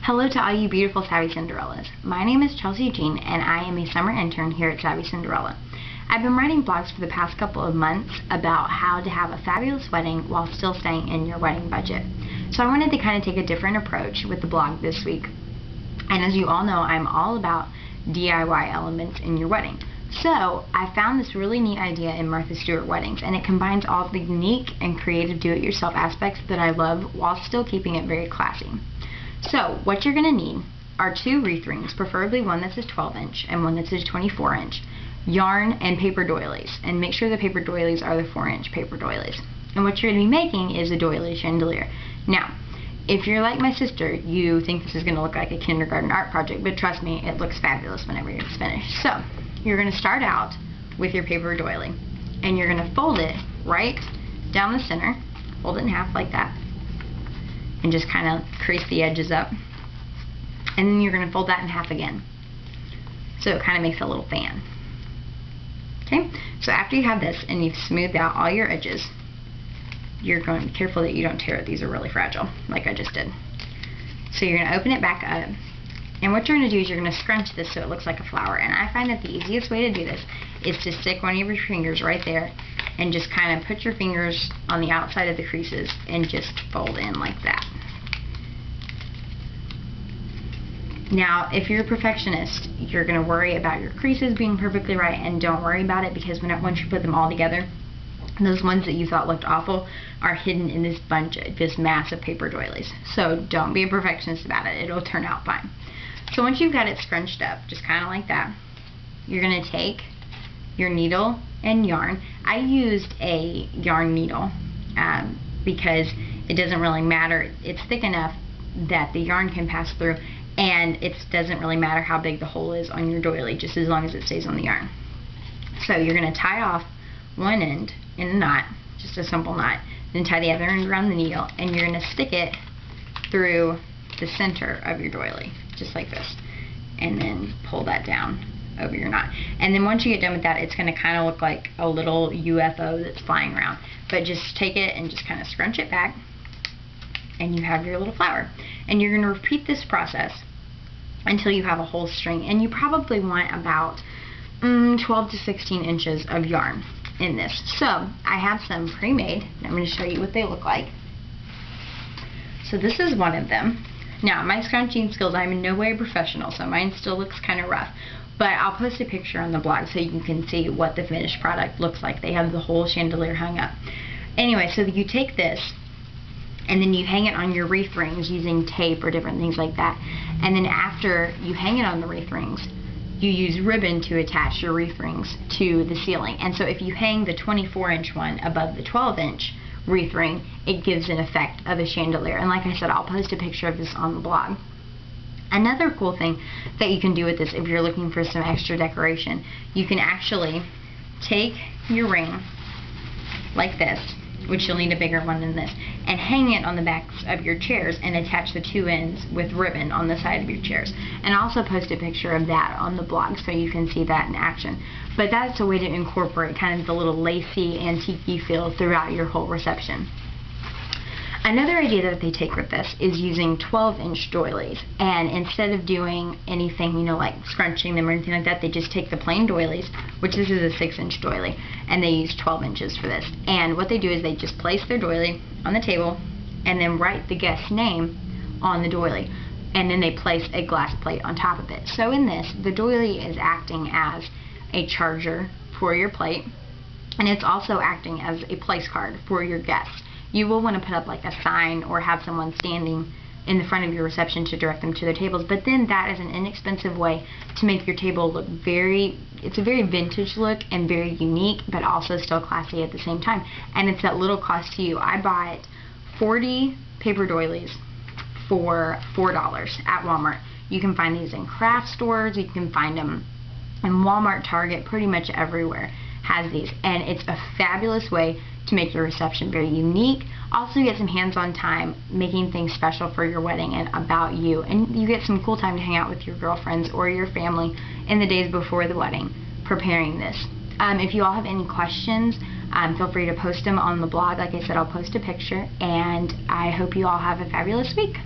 Hello to all you beautiful Savvy Cinderellas. My name is Chelsea Jean and I am a summer intern here at Savvy Cinderella. I've been writing blogs for the past couple of months about how to have a fabulous wedding while still staying in your wedding budget. So I wanted to kind of take a different approach with the blog this week. And as you all know, I'm all about DIY elements in your wedding. So I found this really neat idea in Martha Stewart Weddings, and it combines all of the unique and creative do-it-yourself aspects that I love while still keeping it very classy. So what you're going to need are two wreath rings, preferably one that's a 12-inch and one that's a 24-inch, yarn and paper doilies, and make sure the paper doilies are the 4-inch paper doilies. And what you're going to be making is a doily chandelier. Now, if you're like my sister, you think this is going to look like a kindergarten art project, but trust me, it looks fabulous whenever it's finished. So you're going to start out with your paper doily, and you're going to fold it right down the center, fold it in half like that, and just kind of crease the edges up, and then you're going to fold that in half again, so it kind of makes a little fan. Okay, so after you have this and you've smoothed out all your edges, you're going to be careful that you don't tear it. These are really fragile, like I just did. So you're going to open it back up, and what you're going to do is you're going to scrunch this so it looks like a flower. And I find that the easiest way to do this is to stick one of your fingers right there and just kind of put your fingers on the outside of the creases and just fold in like that. Now, if you're a perfectionist, you're going to worry about your creases being perfectly right, and don't worry about it, because once you put them all together, those ones that you thought looked awful are hidden in this bunch of this mass of paper doilies. So don't be a perfectionist about it. It'll turn out fine. So once you've got it scrunched up, just kind of like that, you're going to take your needle and yarn. I used a yarn needle because it doesn't really matter. It's thick enough that the yarn can pass through, and it doesn't really matter how big the hole is on your doily, just as long as it stays on the yarn. So you're going to tie off one end in a knot, just a simple knot, then tie the other end around the needle, and you're going to stick it through the center of your doily, just like this, and then pull that down over your knot. And then once you get done with that, it's going to kind of look like a little UFO that's flying around. But just take it and just kind of scrunch it back, and you have your little flower. And you're going to repeat this process until you have a whole string, and you probably want about 12 to 16 inches of yarn in this. So I have some pre-made, and I'm going to show you what they look like. So this is one of them. Now, my scrunching skills, I'm in no way a professional, so mine still looks kind of rough, but I'll post a picture on the blog so you can see what the finished product looks like. They have the whole chandelier hung up. Anyway, so you take this and then you hang it on your wreath rings using tape or different things like that, and then after you hang it on the wreath rings, you use ribbon to attach your wreath rings to the ceiling. And so if you hang the 24-inch one above the 12-inch wreath ring, it gives an effect of a chandelier. And like I said, I'll post a picture of this on the blog. Another cool thing that you can do with this, if you're looking for some extra decoration, you can actually take your ring like this, which you'll need a bigger one than this, and hang it on the backs of your chairs and attach the two ends with ribbon on the side of your chairs. And I'll also post a picture of that on the blog so you can see that in action. But that's a way to incorporate kind of the little lacy, antique-y feel throughout your whole reception. Another idea that they take with this is using 12-inch doilies, and instead of doing anything, like scrunching them or anything like that, they just take the plain doilies, which this is a 6-inch doily, and they use 12 inches for this. And what they do is they just place their doily on the table and then write the guest's name on the doily, and then they place a glass plate on top of it. So in this, the doily is acting as a charger for your plate, and it's also acting as a place card for your guests. You will want to put up like a sign or have someone standing in the front of your reception to direct them to their tables, but then that is an inexpensive way to make your table look it's a very vintage look and very unique, but also still classy at the same time. And it's at little cost to you. I bought 40 paper doilies for $4 at Walmart. You can find these in craft stores, you can find them in Walmart, Target, pretty much everywhere has these, and it's a fabulous way to make your reception very unique. Also, you get some hands-on time making things special for your wedding and about you, and you get some cool time to hang out with your girlfriends or your family in the days before the wedding preparing this. If you all have any questions, feel free to post them on the blog. Like I said, I'll post a picture, and I hope you all have a fabulous week.